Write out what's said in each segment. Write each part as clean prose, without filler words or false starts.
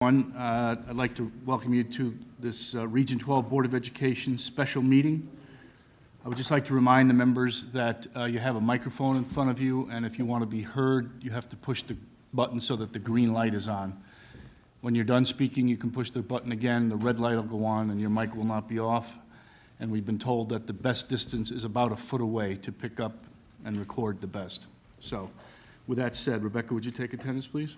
I'd like to welcome you to this Region 12 Board of Education special meeting. I would just like to remind the members that you have a microphone in front of you, and if you want to be heard, you have to push the button so that the green light is on. When you're done speaking, you can push the button again, the red light will go on, and your mic will not be off. And we've been told that the best distance is about a foot away to pick up and record the best. So, with that said, Rebecca, would you take attendance, please?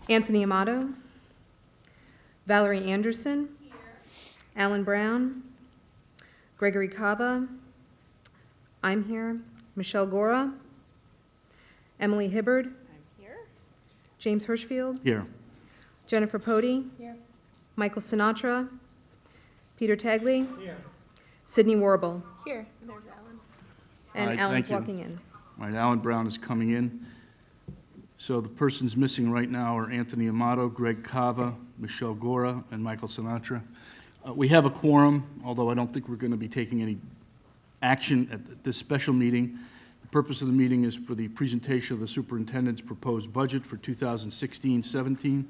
Anthony Amato, Valerie Anderson, Here. Alan Brown, Gregory Cava, I'm here, Michelle Gora, Emily Hibbard, I'm here. James Hirschfield, Here. Jennifer Pody, Here. Michael Sinatra, Peter Tagley, Here. Sydney Warble, Here. And there's Alan. and All right, Alan's thank you. walking in. All right, Alan Brown is coming in. So the persons missing right now are Anthony Amato, Greg Cava, Michelle Gora, and Michael Sinatra. We have a quorum, although I don't think we're going to be taking any action at this special meeting. The purpose of the meeting is for the presentation of the superintendent's proposed budget for 2016-17.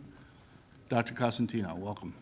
Dr. Cosentino, welcome.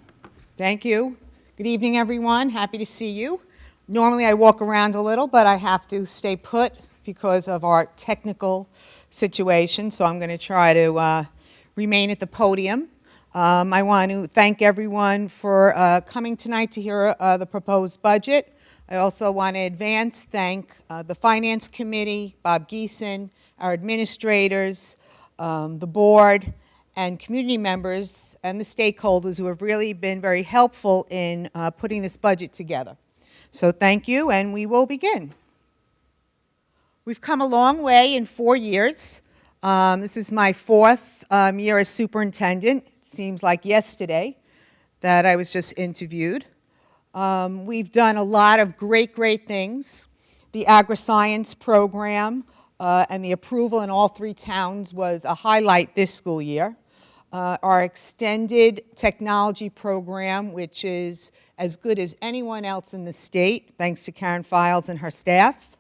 Thank you. Good evening, everyone. Happy to see you. Normally I walk around a little, but I have to stay put because of our technical situation, so I'm going to try to remain at the podium. I want to thank everyone for coming tonight to hear the proposed budget. I also want to thank the Finance Committee, Bob Geeson, our administrators, the board, and community members and the stakeholders who have really been very helpful in putting this budget together. So thank you, and we will begin. We've come a long way in 4 years. This is my fourth year as superintendent. It seems like yesterday that I was just interviewed. We've done a lot of great things. The agri-science program and the approval in all 3 towns was a highlight this school year. Our extended technology program, which is as good as anyone else in the state, thanks to Karen Files and her staff.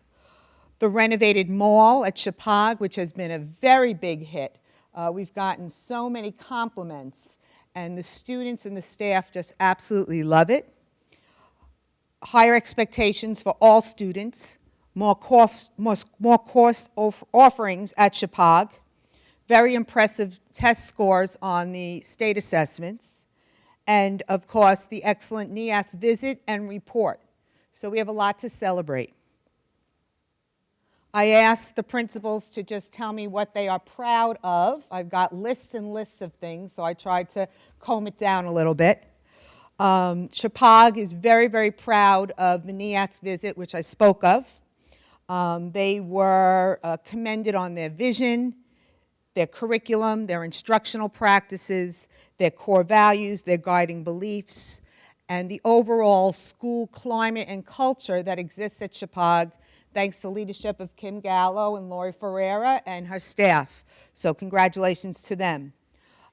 The renovated mall at Shahbagh, which has been a very big hit. We've gotten so many compliments, and the students and the staff just absolutely love it. Higher expectations for all students, more course offerings at Shahbagh, very impressive test scores on the state assessments, and of course the excellent NEAS visit and report. So we have a lot to celebrate. I asked the principals to just tell me what they are proud of. I've got lists and lists of things, so I tried to comb it down a little bit. Shahbagh is very proud of the NEAS visit, which I spoke of. They were commended on their vision, their curriculum, their instructional practices, their core values, their guiding beliefs, and the overall school climate and culture that exists at Shahbagh, thanks to the leadership of Kim Gallo and Lori Ferreira and her staff. So congratulations to them.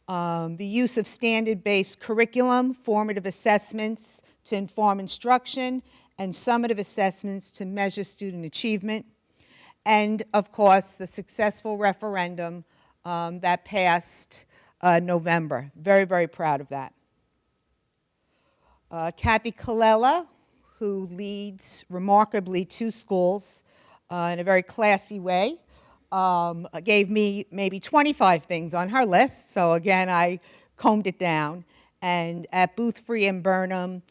The use of standard-based curriculum, formative assessments to inform instruction, and summative assessments to measure student achievement. And, of course, the successful referendum that passed November. Very proud of that. Kathy Colella, who leads remarkably 2 schools in a very classy way, gave me maybe 25 things on her list. So again, I combed it down. And at Booth Free in Burnham,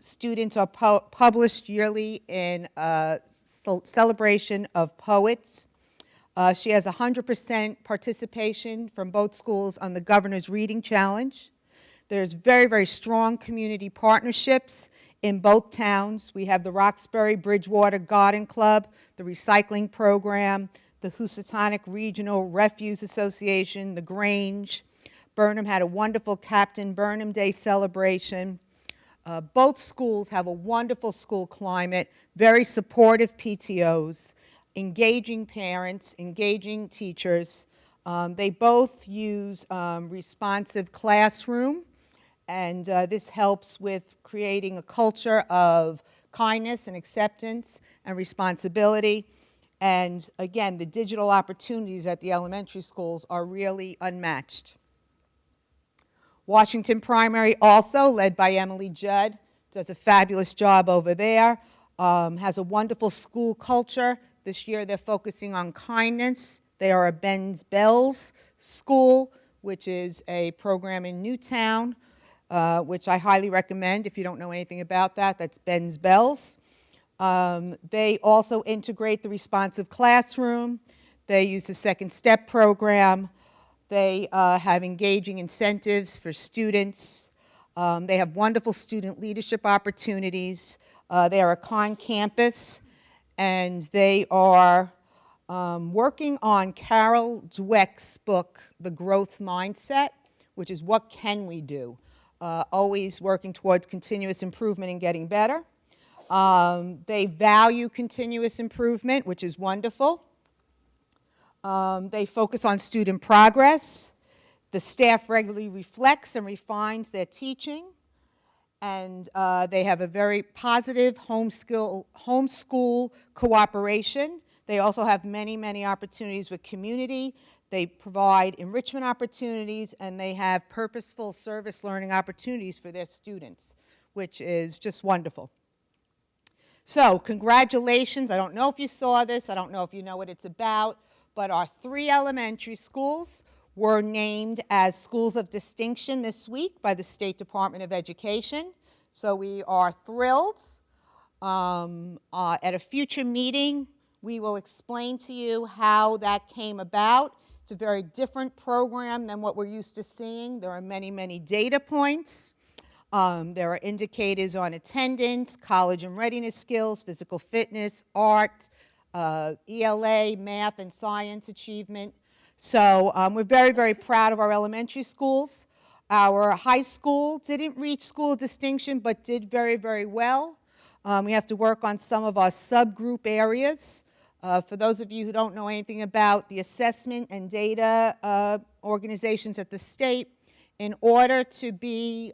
students are published yearly in a celebration of poets. She has 100% participation from both schools on the Governor's Reading Challenge. There's very strong community partnerships in both towns. We have the Roxbury Bridgewater Garden Club, the recycling program, the Housatonic Regional Refuse Association, the Grange. Burnham had a wonderful Captain Burnham Day celebration. Both schools have a wonderful school climate, very supportive PTOs, engaging parents, engaging teachers. They both use responsive classroom, and this helps with creating a culture of kindness and acceptance and responsibility. And again, the digital opportunities at the elementary schools are really unmatched. Washington Primary, also led by Emily Judd, does a fabulous job over there, has a wonderful school culture. This year they're focusing on kindness. They are a Ben's Bells school, which is a program in Newtown, which I highly recommend if you don't know anything about that. That's Ben's Bells. They also integrate the responsive classroom. They use the Second Step program. They have engaging incentives for students. They have wonderful student leadership opportunities. They are a kind campus, and they are working on Carol Dweck's book, The Growth Mindset, which is what can we do? Always working towards continuous improvement and getting better. They value continuous improvement, which is wonderful. They focus on student progress. The staff regularly reflects and refines their teaching. And they have a very positive homeschool cooperation. They also have many, many opportunities with community. They provide enrichment opportunities, and they have purposeful service learning opportunities for their students, which is just wonderful. So congratulations. I don't know if you saw this. I don't know if you know what it's about, but our 3 elementary schools were named as schools of distinction this week by the State Department of Education. So we are thrilled. At a future meeting, we will explain to you how that came about. It's a very different program than what we're used to seeing. There are many, many data points. There are indicators on attendance, college and readiness skills, physical fitness, art, ELA, math and science achievement. So we're very, very proud of our elementary schools. Our high school didn't reach school distinction, but did very, very well. We have to work on some of our subgroup areas. For those of you who don't know anything about the assessment and data organizations at the state, in order to be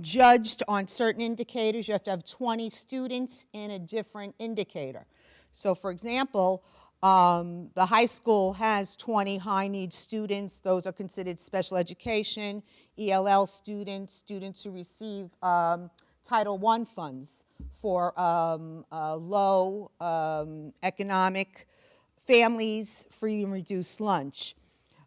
judged on certain indicators, you have to have 20 students in a different indicator. So for example, the high school has 20 high-need students. Those are considered special education, ELL students, students who receive Title I funds for low economic families, free and reduced lunch.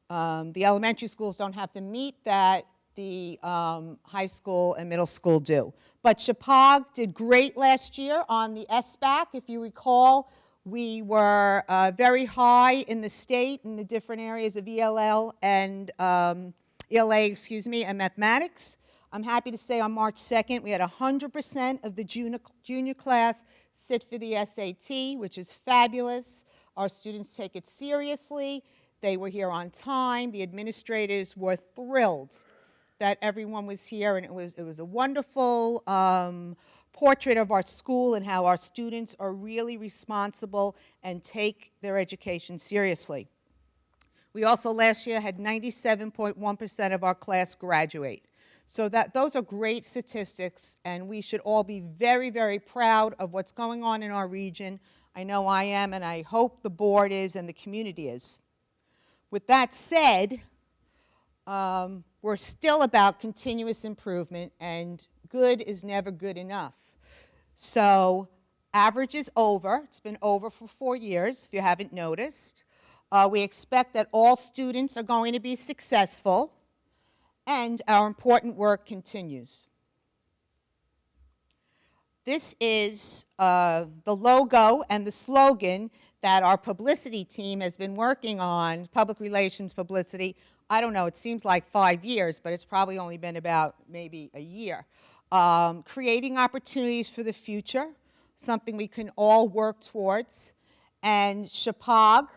The elementary schools don't have to meet that. The high school and middle school do. But Shahbagh did great last year on the SBAC. If you recall, we were very high in the state in the different areas of ELA, and mathematics. I'm happy to say on March 2nd, we had 100% of the junior class sit for the SAT, which is fabulous. Our students take it seriously. They were here on time. The administrators were thrilled that everyone was here, and it was a wonderful portrait of our school and how our students are really responsible and take their education seriously. We also last year had 97.1% of our class graduate. So those are great statistics, and we should all be very, very proud of what's going on in our region. I know I am, and I hope the board is and the community is. With that said, we're still about continuous improvement, and good is never good enough. So average is over. It's been over for 4 years, if you haven't noticed. We expect that all students are going to be successful, and our important work continues. This is the logo and the slogan that our publicity team has been working on, public relations publicity. I don't know, it seems like 5 years, but it's probably only been about maybe a year. Creating opportunities for the future, something we can all work towards. And Shahbagh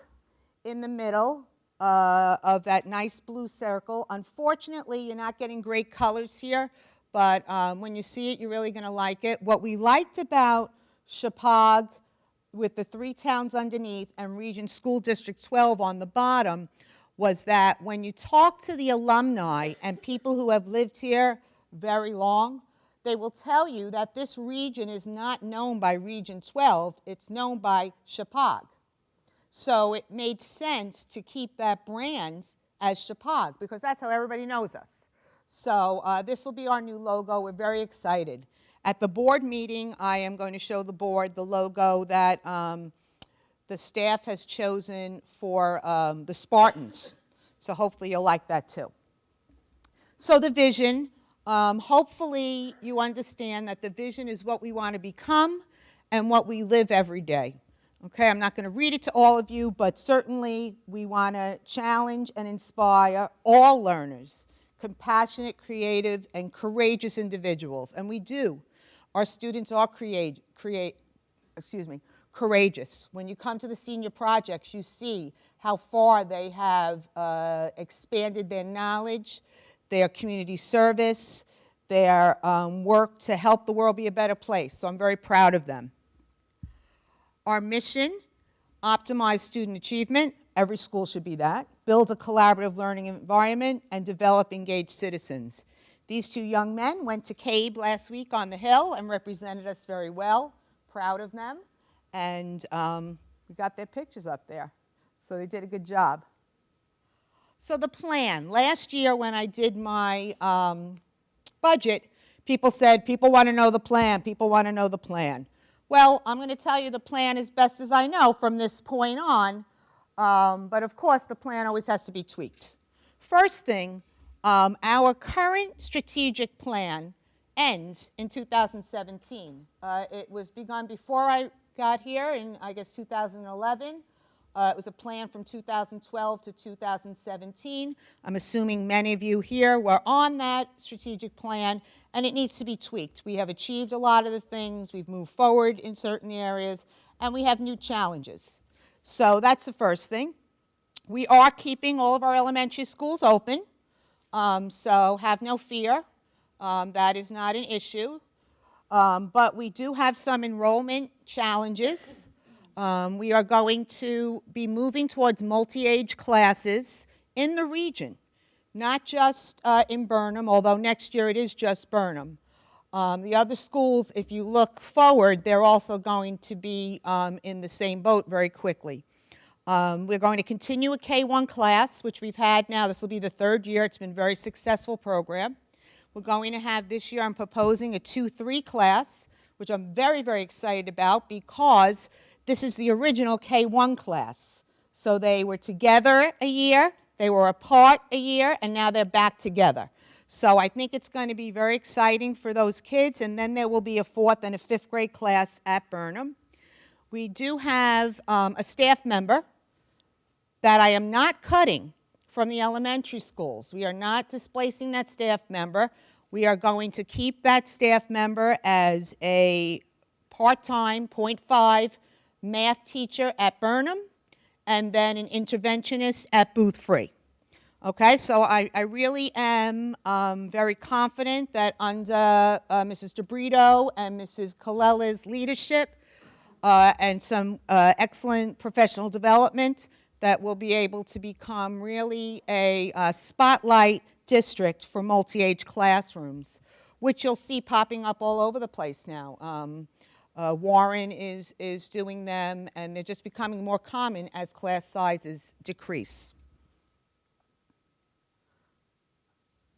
in the middle of that nice blue circle. Unfortunately, you're not getting great colors here, but when you see it, you're really going to like it. What we liked about Shahbagh, with the 3 towns underneath and Region School District 12 on the bottom, was that when you talk to the alumni and people who have lived here very long, they will tell you that this region is not known by Region 12, it's known by Shahbagh. So it made sense to keep that brand as Shahbagh because that's how everybody knows us. So this will be our new logo. We're very excited. At the board meeting, I am going to show the board the logo that the staff has chosen for the Spartans. So hopefully you'll like that too. So the vision, hopefully you understand that the vision is what we want to become and what we live every day. Okay, I'm not going to read it to all of you, but certainly we want to challenge and inspire all learners, compassionate, creative, and courageous individuals. And we do. Our students are courageous. When you come to the senior projects, you see how far they have expanded their knowledge, their community service, their work to help the world be a better place. So I'm very proud of them. Our mission, optimize student achievement. Every school should be that. Build a collaborative learning environment and develop engaged citizens. These two young men went to CABE last week on the Hill and represented us very well. Proud of them. And we got their pictures up there. So they did a good job. So the plan. Last year when I did my budget, people said, people want to know the plan. People want to know the plan. Well, I'm going to tell you the plan as best as I know from this point on. But of course, the plan always has to be tweaked. First thing, our current strategic plan ends in 2017. It was begun before I got here in, I guess, 2011. It was a plan from 2012 to 2017. I'm assuming many of you here were on that strategic plan, and it needs to be tweaked. We have achieved a lot of the things, we've moved forward in certain areas, and we have new challenges. So that's the first thing. We are keeping all of our elementary schools open, so have no fear. That is not an issue. But we do have some enrollment challenges. We are going to be moving towards multi-age classes in the region, not just in Burnham, although next year it is just Burnham. The other schools, if you look forward, they're also going to be in the same boat very quickly. We're going to continue a K-1 class, which we've had now. This will be the third year. It's been a very successful program. We're going to have this year, I'm proposing a 2-3 class, which I'm very, very excited about because this is the original K-1 class. So they were together a year, they were apart a year, and now they're back together. So I think it's going to be very exciting for those kids, and then there will be a 4th and a 5th grade class at Burnham. We do have a staff member that I am not cutting from the elementary schools. We are not displacing that staff member. We are going to keep that staff member as a part-time, 0.5 math teacher at Burnham, and then an interventionist at Booth Free. Okay, so I really am very confident that under Mrs. DeBrito and Mrs. Colela's leadership and some excellent professional development, that we'll be able to become really a spotlight district for multi-age classrooms, which you'll see popping up all over the place now. Warren is doing them, and they're just becoming more common as class sizes decrease.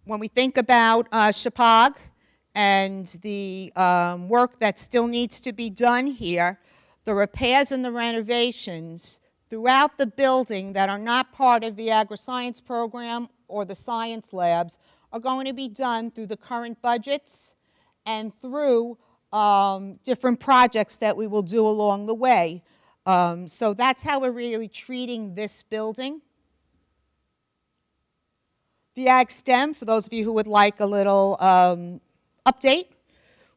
When we think about Shahbagh and the work that still needs to be done here, the repairs and the renovations throughout the building that are not part of the agri-science program or the science labs are going to be done through the current budgets and through different projects that we will do along the way. So that's how we're really treating this building. The Ag STEM, for those of you who would like a little update,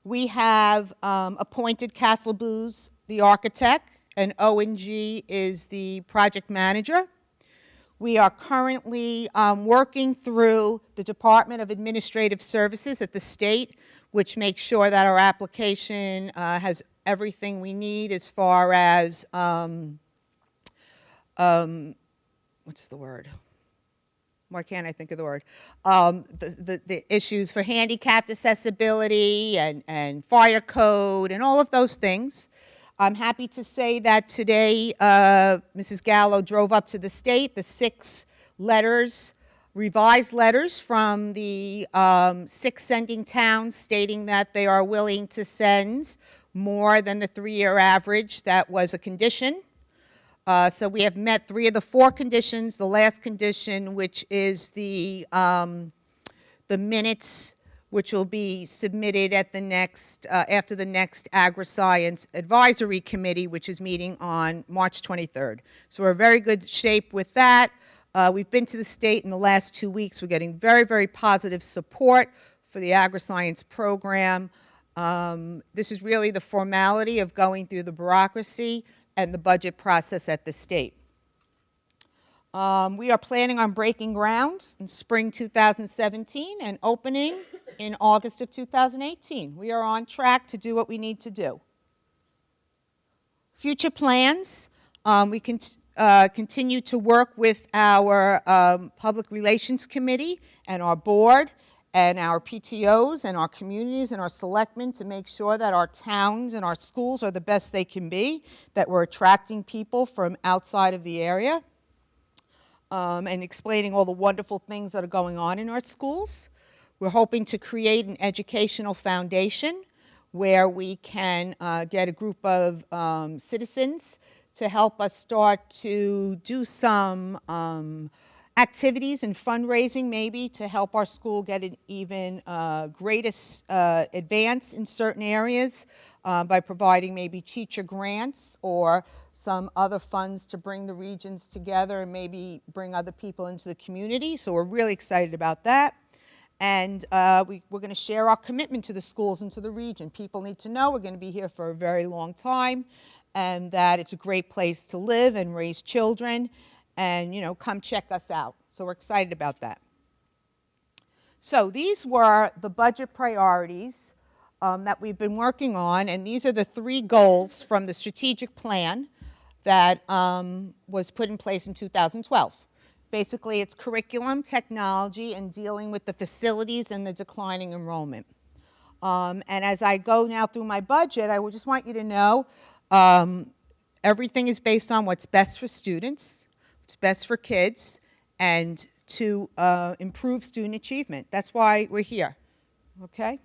we have appointed Castle Booz, the architect, and O&G is the project manager. We are currently working through the Department of Administrative Services at the state, which makes sure that our application has everything we need as far as, what's the word? why can't I think of the word? The issues for handicapped accessibility and fire code and all of those things. I'm happy to say that today Mrs. Gallo drove up to the state, the 6 letters, revised letters from the 6 sending towns stating that they are willing to send more than the 3-year average that was a condition. So we have met 3 of the 4 conditions. The last condition, which is the minutes, which will be submitted at the next, after the next Agri-Science Advisory Committee, which is meeting on March 23rd. So we're in very good shape with that. We've been to the state in the last 2 weeks. We're getting very, very positive support for the Agri-Science program. This is really the formality of going through the bureaucracy and the budget process at the state. We are planning on breaking ground in spring 2017 and opening in August of 2018. We are on track to do what we need to do. Future plans, we can continue to work with our Public Relations Committee and our board and our PTOs and our communities and our selectmen to make sure that our towns and our schools are the best they can be, that we're attracting people from outside of the area, and explaining all the wonderful things that are going on in our schools. We're hoping to create an educational foundation where we can get a group of citizens to help us start to do some activities and fundraising maybe to help our school get an even greater advance in certain areas by providing maybe teacher grants or some other funds to bring the regions together and maybe bring other people into the community. So we're really excited about that. And we're going to share our commitment to the schools and to the region. People need to know we're going to be here for a very long time and that it's a great place to live and raise children. And, you know, come check us out. So we're excited about that. So these were the budget priorities that we've been working on, and these are the 3 goals from the strategic plan that was put in place in 2012. Basically, it's curriculum, technology, and dealing with the facilities and the declining enrollment. And as I go now through my budget, I would just want you to know everything is based on what's best for students, what's best for kids, and to improve student achievement. That's why we're here, okay?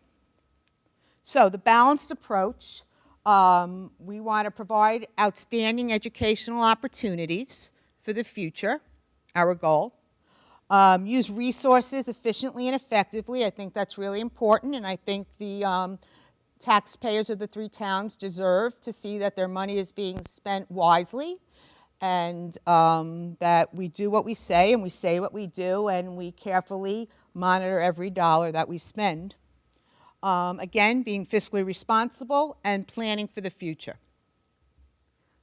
So the balanced approach, we want to provide outstanding educational opportunities for the future, our goal. Use resources efficiently and effectively. I think that's really important, and I think the taxpayers of the 3 towns deserve to see that their money is being spent wisely and that we do what we say and we say what we do and we carefully monitor every dollar that we spend. Again, being fiscally responsible and planning for the future.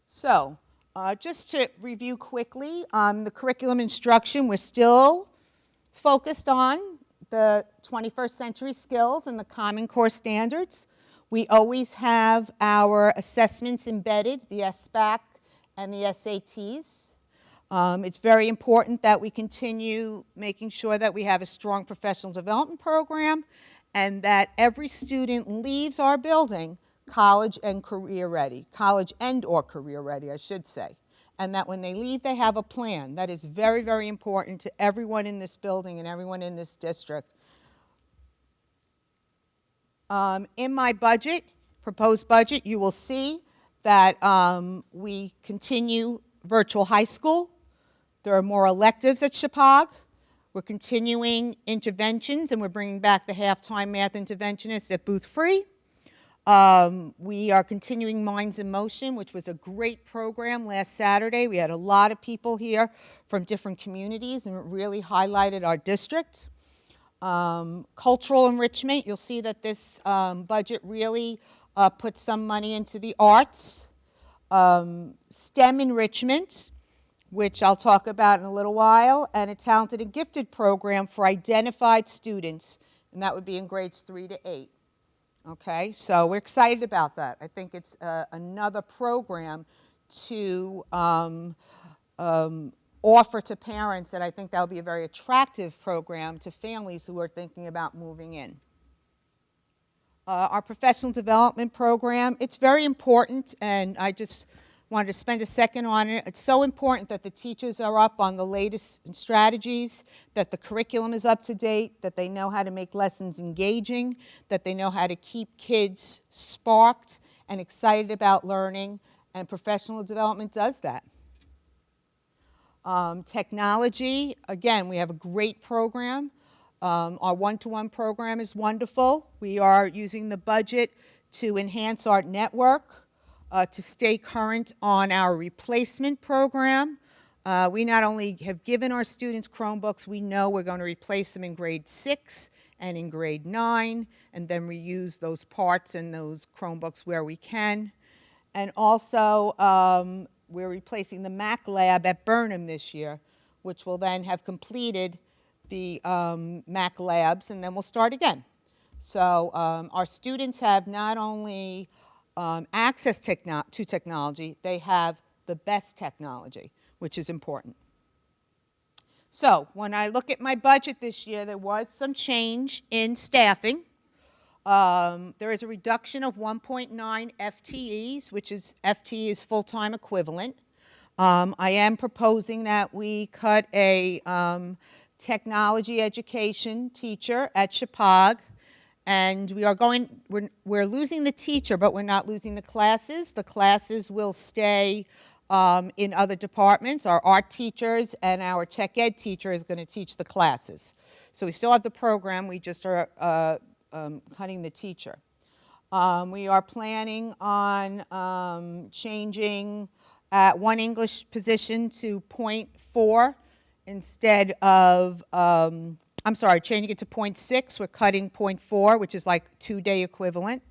So, just to review quickly, the curriculum instruction, we're still focused on the 21st century skills and the Common Core standards. We always have our assessments embedded, the SBAC and the SATs. It's very important that we continue making sure that we have a strong professional development program and that every student leaves our building college and career ready, college and or career ready, I should say. And that when they leave, they have a plan. That is very, very important to everyone in this building and everyone in this district. In my budget, proposed budget, you will see that we continue virtual high school. There are more electives at Shahbagh. We're continuing interventions, and we're bringing back the half-time math interventionists at Booth Free. We are continuing Minds in Motion, which was a great program last Saturday. We had a lot of people here from different communities, and it really highlighted our district. Cultural enrichment, you'll see that this budget really puts some money into the arts. STEM enrichment, which I'll talk about in a little while, and a talented and gifted program for identified students, and that would be in grades 3 to 8. Okay, so we're excited about that. I think it's another program to offer to parents that I think that'll be a very attractive program to families who are thinking about moving in. Our professional development program, it's very important, and I just wanted to spend a second on it. It's so important that the teachers are up on the latest strategies, that the curriculum is up to date, that they know how to make lessons engaging, that they know how to keep kids sparked and excited about learning, and professional development does that. Technology, again, we have a great program. Our one-to-one program is wonderful. We are using the budget to enhance our network, to stay current on our replacement program. We not only have given our students Chromebooks, we know we're going to replace them in grade 6 and in grade 9, and then reuse those parts and those Chromebooks where we can. And also, we're replacing the Mac lab at Burnham this year, which will then have completed the Mac labs, and then we'll start again. So our students have not only access to technology, they have the best technology, which is important. So when I look at my budget this year, there was some change in staffing. There is a reduction of 1.9 FTEs, which is FTE is full-time equivalent. I am proposing that we cut a technology education teacher at Shahbagh, and we're losing the teacher, but we're not losing the classes. The classes will stay in other departments. Our art teachers and our tech ed teacher is going to teach the classes. So we still have the program, we just are cutting the teacher. We are planning on changing one English position to 0.4 instead of, changing it to 0.6. We're cutting 0.4, which is like 2-day equivalent.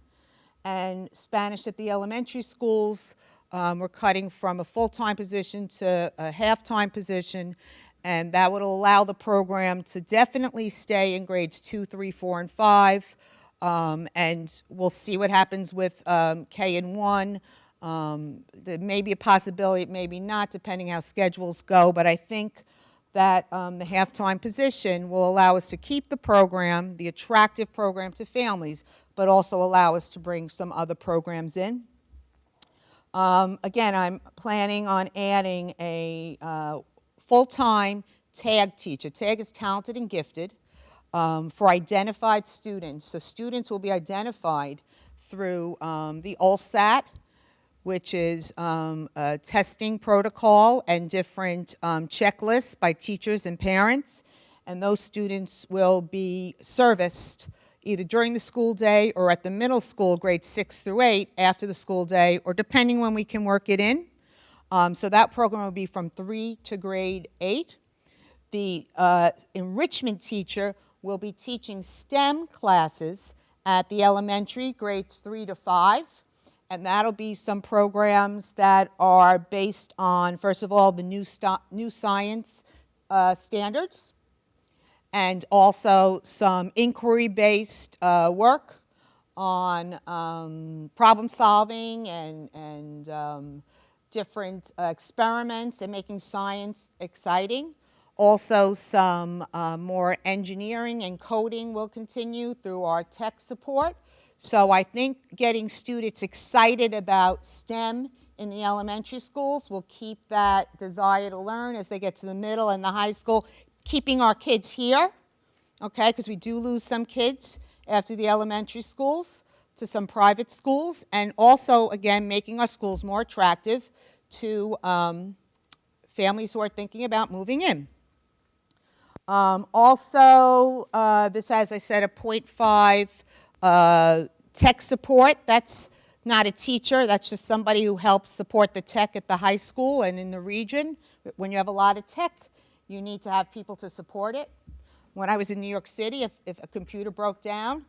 And Spanish at the elementary schools, we're cutting from a full-time position to a half-time position, and that would allow the program to definitely stay in grades 2, 3, 4, and 5. And we'll see what happens with K and 1. There may be a possibility, maybe not, depending how schedules go, but I think that the half-time position will allow us to keep the program, the attractive program to families, but also allow us to bring some other programs in. Again, I'm planning on adding a full-time TAG teacher. TAG is talented and gifted for identified students. So students will be identified through the OLSAT, which is a testing protocol and different checklists by teachers and parents. And those students will be serviced either during the school day or at the middle school, grades 6 through 8, after the school day, or depending when we can work it in. So that program will be from 3 to grade 8. The enrichment teacher will be teaching STEM classes at the elementary, grades 3 to 5. And that'll be some programs that are based on, first of all, the new science standards, and also some inquiry-based work on problem solving and different experiments and making science exciting. Also, some more engineering and coding will continue through our tech support. So I think getting students excited about STEM in the elementary schools will keep that desire to learn as they get to the middle and the high school, keeping our kids here, okay, because we do lose some kids after the elementary schools to some private schools, and also, again, making our schools more attractive to families who are thinking about moving in. Also, this has, I said, a 0.5 tech support. That's not a teacher, that's just somebody who helps support the tech at the high school and in the region. When you have a lot of tech, you need to have people to support it. When I was in New York City, if a computer broke down,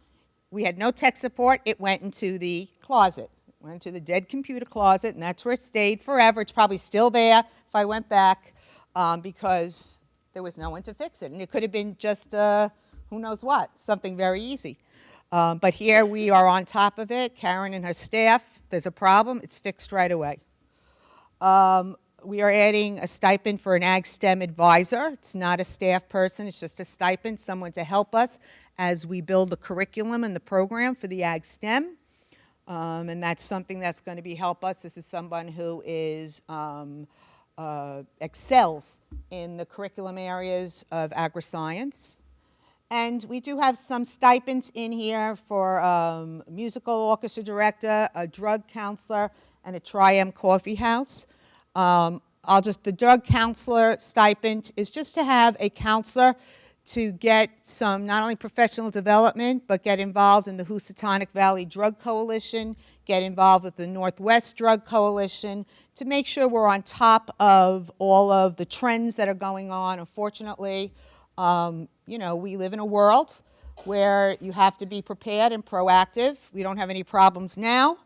we had no tech support, it went into the closet. It went into the dead computer closet, and that's where it stayed forever. It's probably still there if I went back, because there was no one to fix it. And it could have been just, who knows what, something very easy. But here we are on top of it. Karen and her staff, there's a problem, it's fixed right away. We are adding a stipend for an Ag STEM advisor. It's not a staff person, it's just a stipend, someone to help us as we build the curriculum and the program for the Ag STEM. And that's something that's going to be help us. This is someone who is excels in the curriculum areas of agri-science. And we do have some stipends in here for musical orchestra director, a drug counselor, and a Tri-M coffee house. The drug counselor stipend is just to have a counselor to get some not only professional development, but get involved in the Housatonic Valley Drug Coalition, get involved with the Northwest Drug Coalition, to make sure we're on top of all of the trends that are going on. Unfortunately, you know, we live in a world where you have to be prepared and proactive. We don't have any problems now.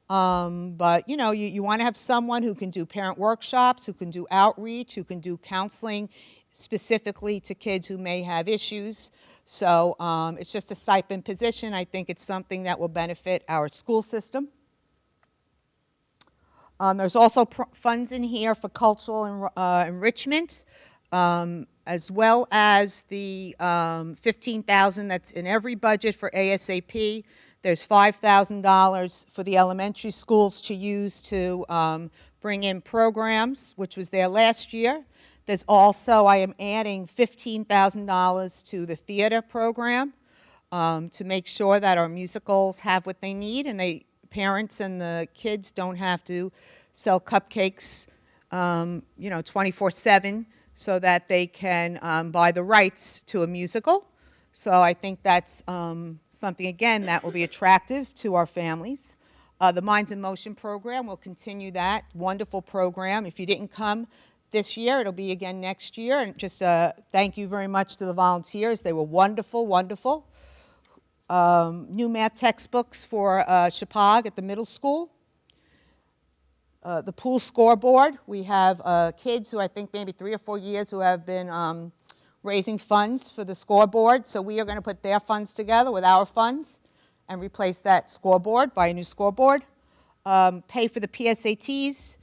But, you know, you want to have someone who can do parent workshops, who can do outreach, who can do counseling specifically to kids who may have issues. So it's just a stipend position. I think it's something that will benefit our school system. There's also funds in here for cultural enrichment, as well as the $15,000 that's in every budget for ASAP. There's $5,000 for the elementary schools to use to bring in programs, which was there last year. There's also, I am adding $15,000 to the theater program to make sure that our musicals have what they need, and parents and the kids don't have to sell cupcakes, you know, 24/7, so that they can buy the rights to a musical. So I think that's something, again, that will be attractive to our families. The Minds in Motion program, will continue that wonderful program. If you didn't come this year, it'll be again next year. And just thank you very much to the volunteers. They were wonderful, wonderful. New math textbooks for Shahbagh at the middle school. The pool scoreboard. We have kids who I think maybe 3 or 4 years who have been raising funds for the scoreboard. So we are going to put their funds together with our funds and replace that scoreboard, buy a new scoreboard. Pay for the PSATs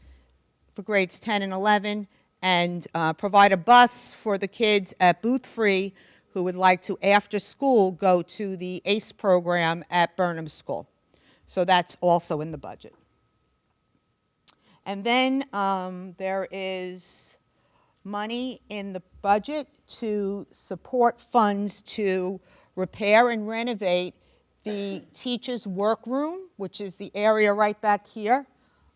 for grades 10 and 11, and provide a bus for the kids at Booth Free who would like to, after school, go to the ACE program at Burnham School. So that's also in the budget. And then there is money in the budget to support funds to repair and renovate the teachers' workroom, which is the area right back here.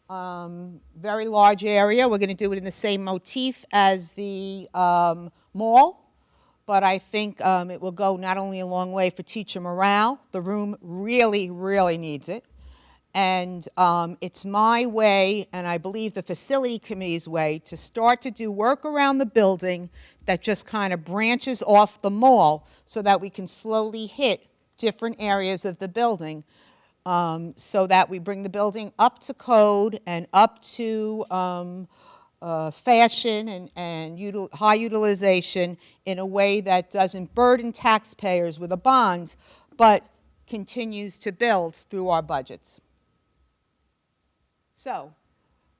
Very large area. We're going to do it in the same motif as the mall, but I think it will go not only a long way for teacher morale. The room really, really needs it. And it's my way, and I believe the facility committee's way, to start to do work around the building that just kind of branches off the mall so that we can slowly hit different areas of the building, so that we bring the building up to code and up to fashion and high utilization in a way that doesn't burden taxpayers with a bond, but continues to build through our budgets. So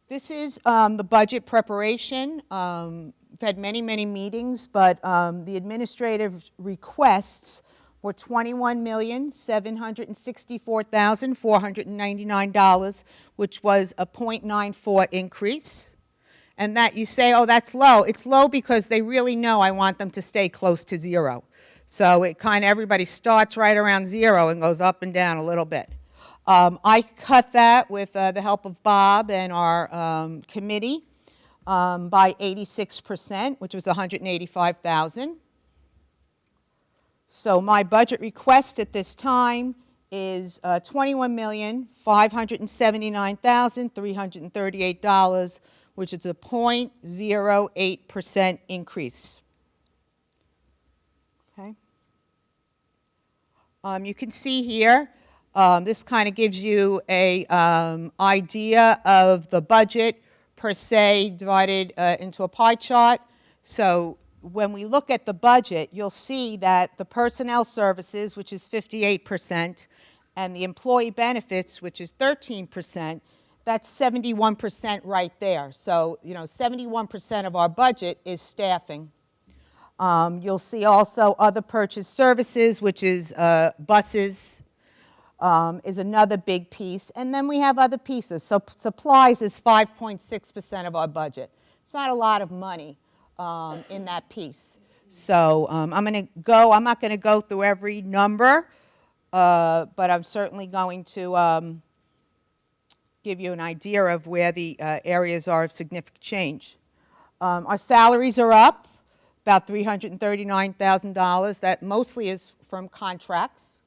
this is the budget preparation. We've had many, many meetings, but the administrative requests were $21,764,499, which was a 0.94 increase. And that you say, oh, that's low. It's low because they really know I want them to stay close to zero. So it kind of, everybody starts right around zero and goes up and down a little bit. I cut that with the help of Bob and our committee by 86%, which was $185,000. So my budget request at this time is $21,579,338, which is a 0.08% increase. Okay. You can see here, this kind of gives you a idea of the budget per se divided into a pie chart. So when we look at the budget, you'll see that the personnel services, which is 58%, and the employee benefits, which is 13%, That's 71% right there. So, 71% of our budget is staffing. You'll see also other purchase services, which is buses, is another big piece. And then we have other pieces. So supplies is 5.6% of our budget. It's not a lot of money in that piece. So I'm not going to go through every number, but I'm certainly going to give you an idea of where the areas are of significant change. Our salaries are up about $339,000. That mostly is from contracts.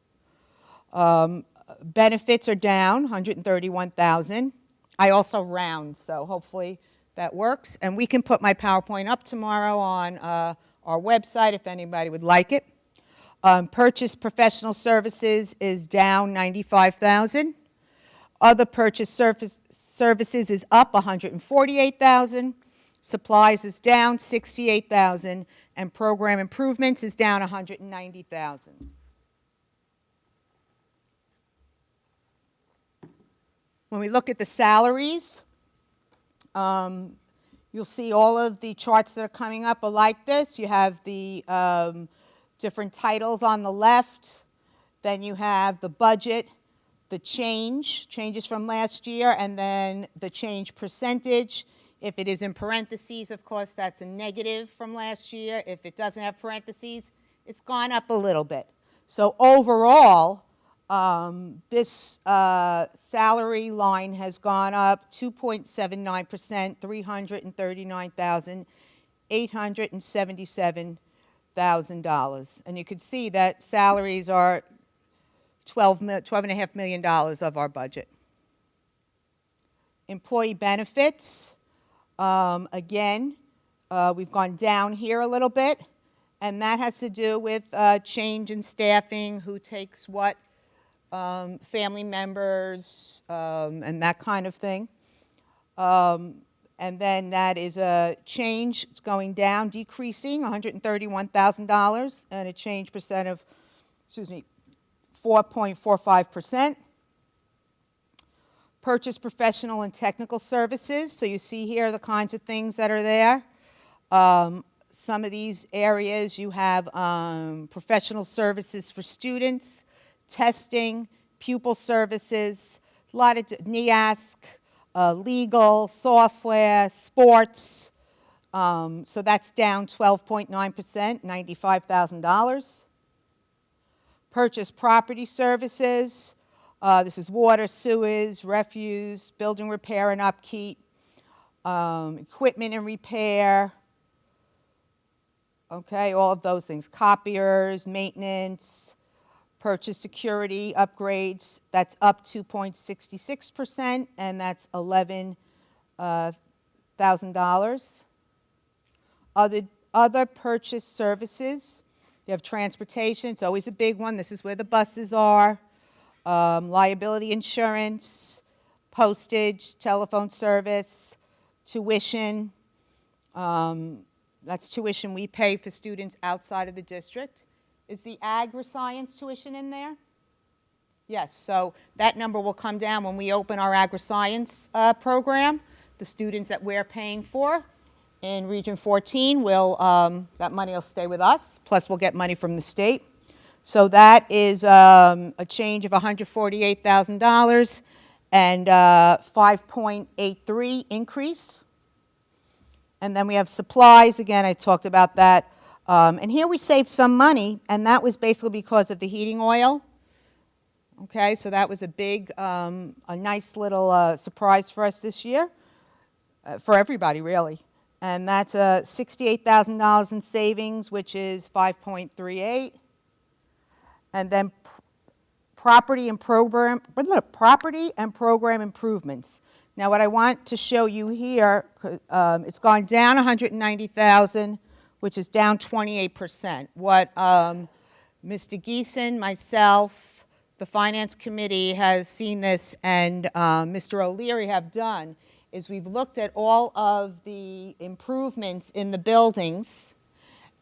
Benefits are down $131,000. I also round, so hopefully that works. And we can put my PowerPoint up tomorrow on our website if anybody would like it. Purchase professional services is down $95,000. Other purchase services is up $148,000. Supplies is down $68,000, and program improvements is down $190,000. When we look at the salaries, you'll see all of the charts that are coming up are like this. You have the different titles on the left. Then you have the budget, the changes from last year, and then the change percentage. If it is in parentheses, of course, that's a negative from last year. If it doesn't have parentheses, it's gone up a little bit. So overall, this salary line has gone up 2.79%, $339,877,000. And you can see that salaries are $12.5 million of our budget. Employee benefits, again, we've gone down here a little bit, and that has to do with change in staffing, who takes what, family members, and that kind of thing. And then that is a change. It's going down, decreasing $131,000, and a change percent of, 4.45%. Purchase professional and technical services. So you see here the kinds of things that are there. Some of these areas you have professional services for students, testing, pupil services, a lot of NEASC, legal, software, sports. So that's down 12.9%, $95,000. Purchase property services. This is water, sewage, refuse, building repair and upkeep, equipment and repair. Okay, all of those things. Copiers, maintenance, purchase security upgrades. That's up 2.66%, and that's $11,000. Other purchase services. You have transportation. It's always a big one. This is where the buses are. Liability insurance, postage, telephone service, tuition. That's tuition we pay for students outside of the district. Is the agri-science tuition in there? Yes, so that number will come down when we open our agri-science program. The students that we're paying for in Region 14 will, that money will stay with us, plus we'll get money from the state. So that is a change of $148,000 and 5.83 increase. And then we have supplies. Again, I talked about that. And here we saved some money, and that was basically because of the heating oil. Okay, so that was a big, a nice little surprise for us this year, for everybody really. And that's $68,000 in savings, which is 5.38. And then property and program improvements. Now, what I want to show you here, it's gone down $190,000, which is down 28%. What Mr. Geeson, myself, the Finance Committee has seen this, and Mr. O'Leary have done, is we've looked at all of the improvements in the buildings,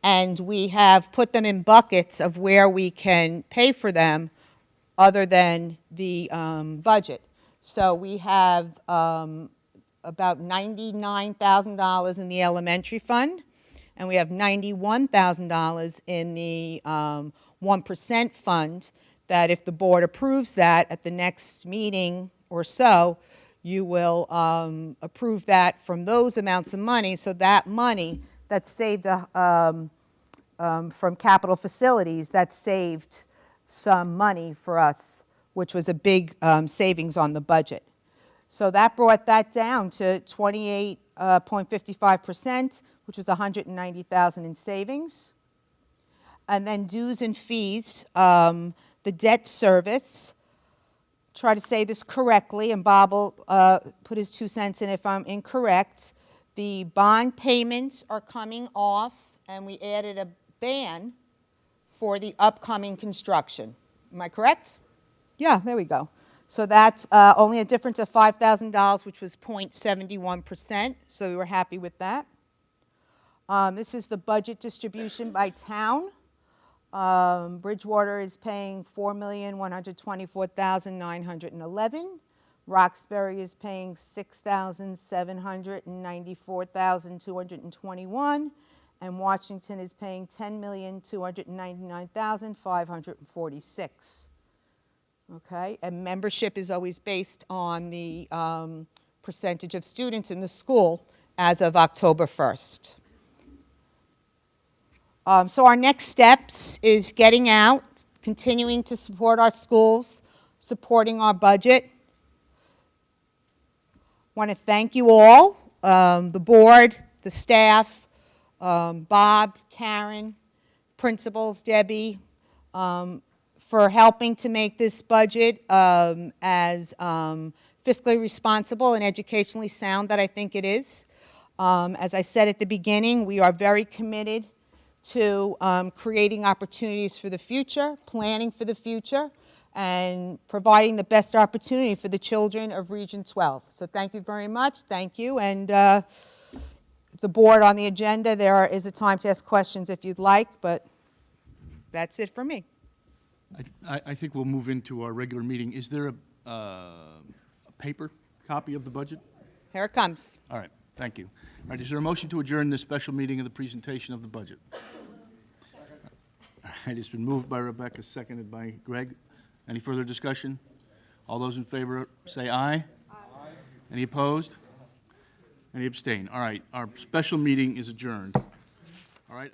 and we have put them in buckets of where we can pay for them other than the budget. So we have about $99,000 in the elementary fund, and we have $91,000 in the 1% fund, that if the board approves that at the next meeting or so, you will approve that from those amounts of money, so that money that's saved from capital facilities, that saved some money for us, which was a big savings on the budget. So that brought that down to 28.55%, which was $190,000 in savings. And then dues and fees, the debt service, try to say this correctly, and Bob will put his 2 cents in if I'm incorrect. The bond payments are coming off, and we added a ban for the upcoming construction. Am I correct? Yeah, there we go. So that's only a difference of $5,000, which was 0.71%, so we were happy with that. This is the budget distribution by town. Bridgewater is paying $4,124,911. Roxbury is paying $6,794,221. And Washington is paying $10,299,546. Okay, and membership is always based on the percentage of students in the school as of October 1st. So our next steps is getting out, continuing to support our schools, supporting our budget. Want to thank you all, the board, the staff, Bob, Karen, principals, Debbie, for helping to make this budget as fiscally responsible and educationally sound that I think it is. As I said at the beginning, we are very committed to creating opportunities for the future, planning for the future, and providing the best opportunity for the children of Region 12. So thank you very much. Thank you. And the board on the agenda, there is a time to ask questions if you'd like, but that's it for me. I think we'll move into our regular meeting. Is there a paper copy of the budget? Here it comes. All right, thank you. All right, is there a motion to adjourn this special meeting of the presentation of the budget? All right, it's been moved by Rebecca, seconded by Greg. Any further discussion? All those in favor say aye. Aye. Any opposed? Any abstain? All right, our special meeting is adjourned. All right.